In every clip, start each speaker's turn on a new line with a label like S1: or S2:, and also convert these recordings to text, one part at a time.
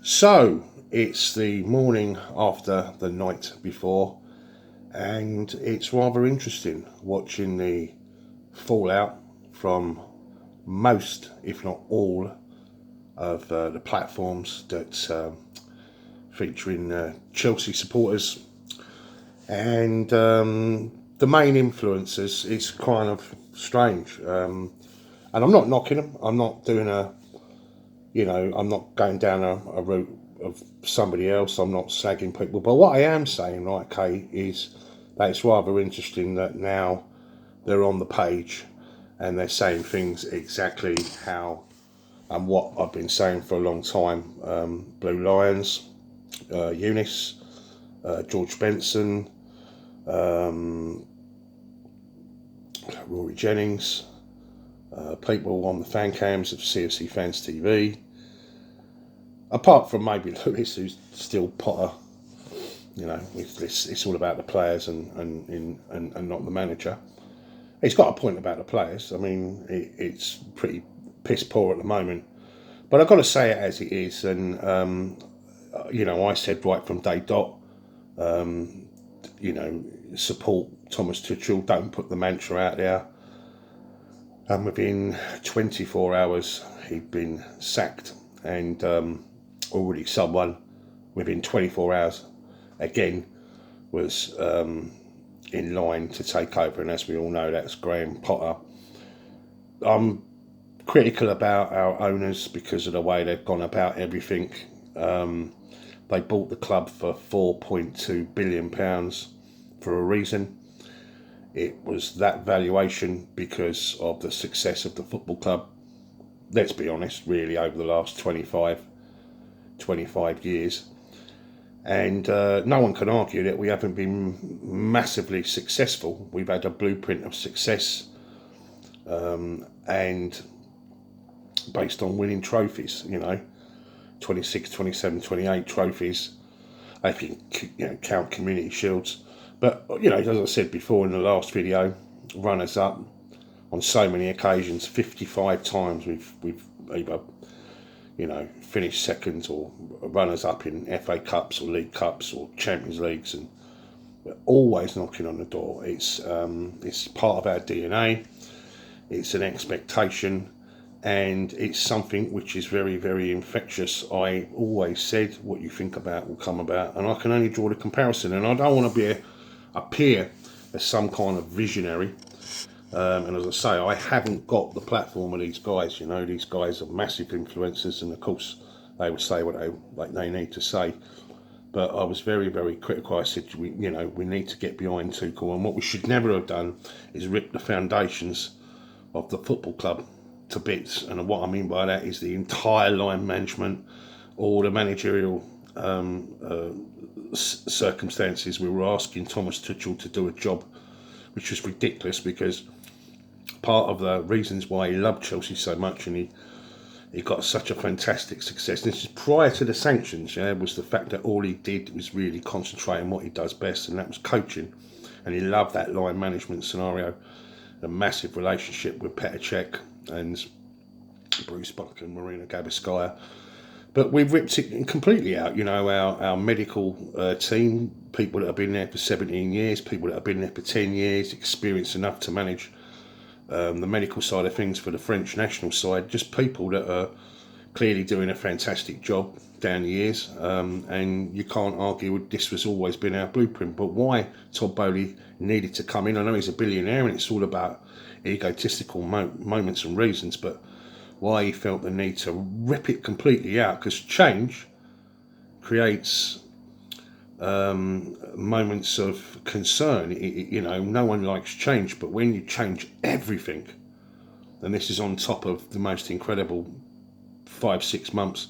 S1: So it's the morning after the night before, and it's rather interesting watching the fallout from most, if not all, of the platforms that featuring Chelsea supporters and the main influencers. It's kind of strange, and I'm not knocking them. I'm not doing I'm not going down a route of somebody else. I'm not slagging people. But what I am saying, right, okay, is that it's rather interesting that now they're on the page and they're saying things exactly how and what I've been saying for a long time. Blue Lions, Eunice, George Benson, Rory Jennings, people on the fan cams of CFC Fans TV, apart from maybe Lewis, who's still Potter. It's all about the players and not the manager. He's got a point about the players. I mean, it's pretty piss poor at the moment. But I've got to say it as it is. And, I said right from day dot, support Thomas Tuchel, don't put the mantra out there. And within 24 hours, he'd been sacked. And already someone within 24 hours, again, was in line to take over. And as we all know, that's Graham Potter. I'm critical about our owners because of the way they've gone about everything. They bought the club for £4.2 billion for a reason. It was that valuation because of the success of the football club. Let's be honest, really, over the last 25 years. And no one can argue that we haven't been massively successful. We've had a blueprint of success and based on winning trophies, 26, 27, 28 trophies. I can count community shields. But, as I said before in the last video, runners up on so many occasions, 55 times we've either, finished second or runners up in FA Cups or League Cups or Champions Leagues, and we're always knocking on the door. It's part of our DNA. It's an expectation, and it's something which is very, very infectious. I always said what you think about will come about, and I can only draw the comparison. And I don't want to appear as some kind of visionary. And as I say, I haven't got the platform of these guys. These guys are massive influencers, and of course, they will say what they need to say. But I was very, very critical. I said, we need to get behind Tuchel, and what we should never have done is rip the foundations of the football club to bits. And what I mean by that is the entire line management, all the managerial circumstances. We were asking Thomas Tuchel to do a job which was ridiculous, because part of the reasons why he loved Chelsea so much and he got such a fantastic success, this is prior to the sanctions, was the fact that all he did was really concentrate on what he does best, and that was coaching. And he loved that line management scenario, a massive relationship with Petr Cech and Bruce Buck and Marina Gabeschaya. But we've ripped it completely out. Our medical team, people that have been there for 17 years, people that have been there for 10 years, experienced enough to manage the medical side of things for the French national side, just people that are clearly doing a fantastic job down the years. And you can't argue with this has always been our blueprint. But why Todd Boehly needed to come in, I know he's a billionaire and it's all about egotistical moments and reasons, but why he felt the need to rip it completely out, because change creates moments of concern. No one likes change, but when you change everything, and this is on top of the most incredible 5-6 months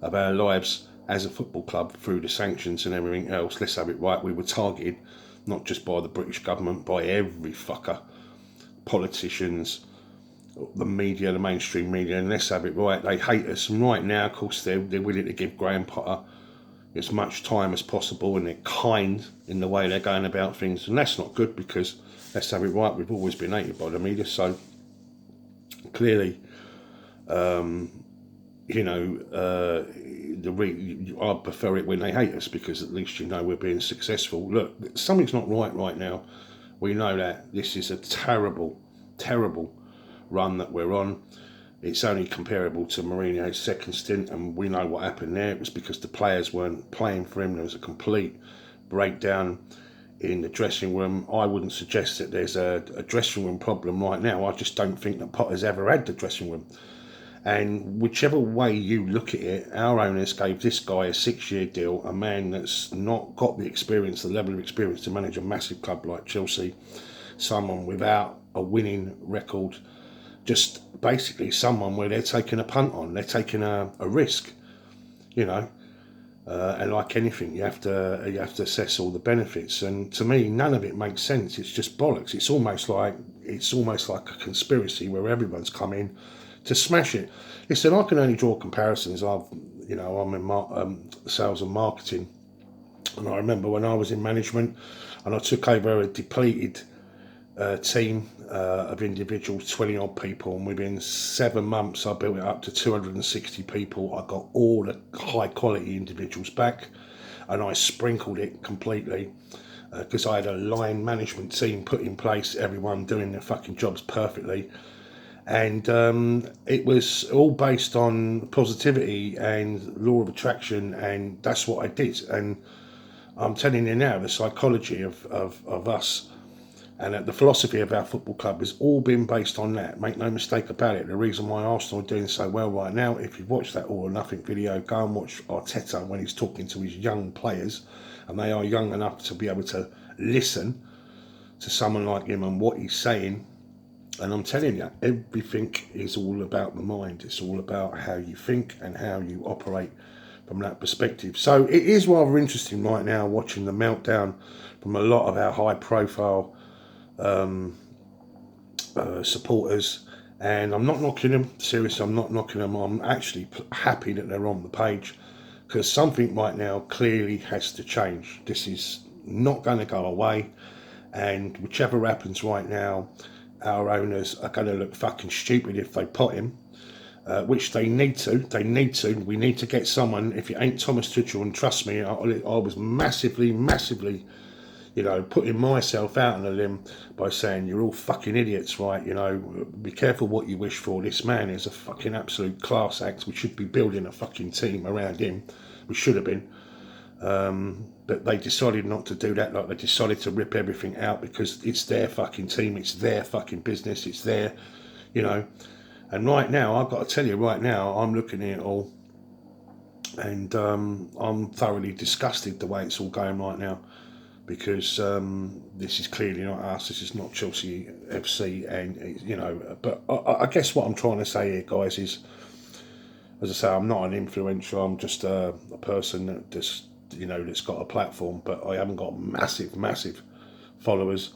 S1: of our lives as a football club through the sanctions and everything else, let's have it right, we were targeted not just by the British government, by every fucker, politicians, the media, the mainstream media, and let's have it right, they hate us. And right now, of course, they're willing to give Graham Potter as much time as possible, and they're kind in the way they're going about things, and that's not good, because let's have it right, we've always been hated by the media. So clearly, I prefer it when they hate us, because at least you know we're being successful. Look, something's not right now. We know that this is a terrible, terrible run that we're on. It's only comparable to Mourinho's second stint, and we know what happened there. It was because the players weren't playing for him. There was a complete breakdown in the dressing room. I wouldn't suggest that there's a dressing room problem right now. I just don't think that Potter's ever had the dressing room. And whichever way you look at it, our owners gave this guy a 6-year deal, a man that's not got the experience, the level of experience to manage a massive club like Chelsea, someone without a winning record, just basically someone where they're taking a punt on, they're taking a risk, you know. And like anything, you have to assess all the benefits. And to me, none of it makes sense. It's just bollocks. It's almost like a conspiracy where everyone's come in to smash it. Listen, I can only draw comparisons. I'm in sales and marketing, and I remember when I was in management, and I took over a depleted team of individuals, 20 odd people, and within 7 months I built it up to 260 people. I got all the high quality individuals back, and I sprinkled it completely because I had a line management team put in place, everyone doing their fucking jobs perfectly. And it was all based on positivity and law of attraction, and that's what I did. And I'm telling you now, the psychology of us and the philosophy of our football club has all been based on that. Make no mistake about it. The reason why Arsenal are doing so well right now, if you've watched that All or Nothing video, go and watch Arteta when he's talking to his young players, and they are young enough to be able to listen to someone like him and what he's saying. And I'm telling you, everything is all about the mind. It's all about how you think and how you operate from that perspective. So it is rather interesting right now watching the meltdown from a lot of our high-profile supporters. And I'm not knocking them. Seriously, I'm not knocking them. I'm actually happy that they're on the page, because something right now clearly has to change. This is not going to go away. And whichever happens right now, our owners are going to look fucking stupid if they pot him, which they need to. We need to get someone. If it ain't Thomas Tuchel, and trust me, I was massively, putting myself out on a limb by saying you're all fucking idiots, right? Be careful what you wish for. This man is a fucking absolute class act. We should be building a fucking team around him. We should have been. But they decided not to do that. Like, they decided to rip everything out because it's their fucking team, it's their fucking business, it's their, And right now, I've got to tell you, right now, I'm looking at it all, and I'm thoroughly disgusted the way it's all going right now, because this is clearly not us. This is not Chelsea FC, and But I guess what I'm trying to say here, guys, is, as I say, I'm not an influencer. I'm just a person that just, that's got a platform, but I haven't got massive followers.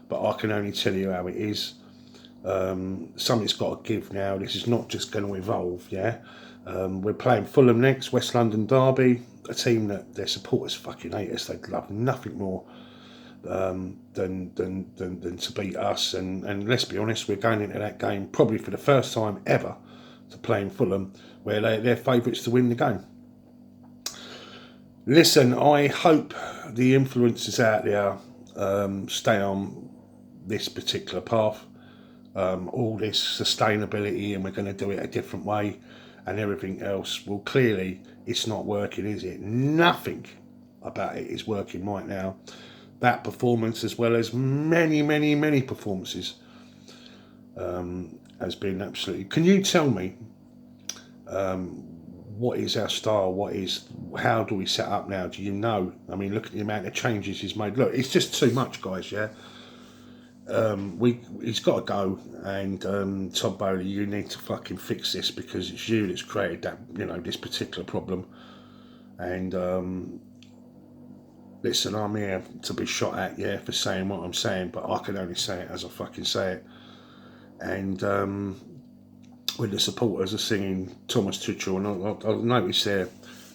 S1: But I can only tell you how it is. Something's got to give now. This is not just going to evolve, yeah? We're playing Fulham next, West London derby, a team that their supporters fucking hate us. They'd love nothing more than to beat us. And let's be honest, we're going into that game probably for the first time ever to playing Fulham, where they're favourites to win the game. Listen, I hope the influencers out there stay on this particular path, all this sustainability, and we're going to do it a different way and everything else. Well, clearly it's not working, is it? Nothing about it is working right now. That performance, as well as many performances, has been absolutely... Can you tell me what is our style? How do we set up now? Do you know? I mean, look at the amount of changes he's made. Look, it's just too much, guys, yeah? He's got to go, and Todd Boehly, you need to fucking fix this, because it's you that's created that, this particular problem. And listen, I'm here to be shot at, yeah, for saying what I'm saying, but I can only say it as I fucking say it. And when the supporters are singing Thomas Tuchel, and I noticed there,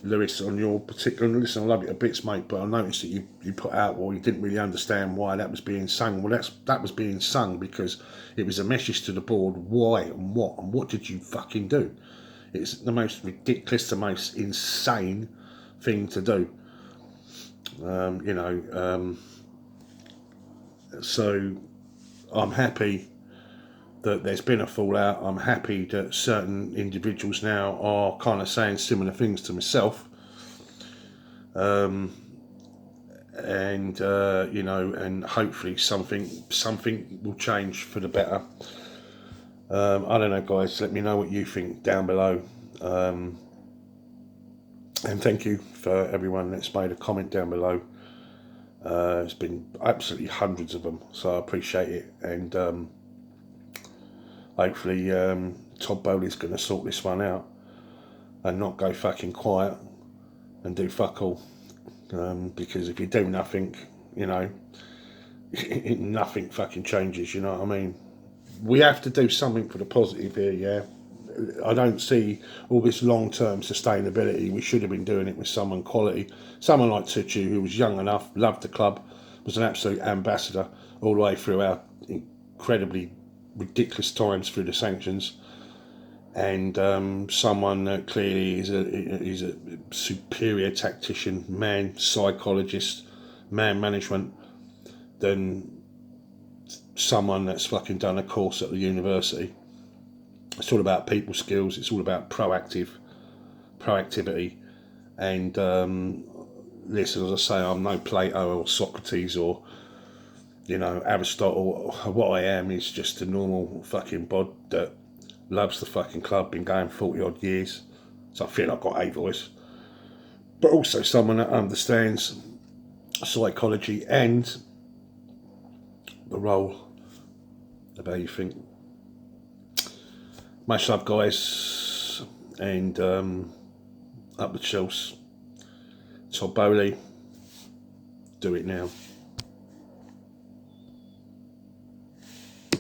S1: Lewis, on your particular... Listen, I love you to bits, mate, but I noticed that you put out, well, you didn't really understand why that was being sung. Well, that was being sung because it was a message to the board. Why and what did you fucking do? It's the most ridiculous, the most insane thing to do. So I'm happy that there's been a fallout. I'm happy that certain individuals now are kind of saying similar things to myself. And hopefully something will change for the better. I don't know, guys. Let me know what you think down below. And thank you for everyone that's made a comment down below. It's been absolutely hundreds of them, so I appreciate it. And hopefully Todd Boehly's going to sort this one out and not go fucking quiet and do fuck all. Because if you do nothing, nothing fucking changes, you know what I mean? We have to do something for the positive here, yeah? I don't see all this long-term sustainability. We should have been doing it with someone quality. Someone like Tutu, who was young enough, loved the club, was an absolute ambassador all the way through our incredibly ridiculous times through the sanctions. And someone that clearly is a superior tactician, man psychologist, man management, than someone that's fucking done a course at the university. It's all about people skills. It's all about proactivity. And listen, as I say, I'm no Plato or Socrates or Aristotle. What I am is just a normal fucking bod that loves the fucking club. Been going 40 odd years, so I feel I've got a voice. But also someone that understands psychology and the role of how you think. Much love, guys, and up the Chelsea. Todd Boehly, do it now.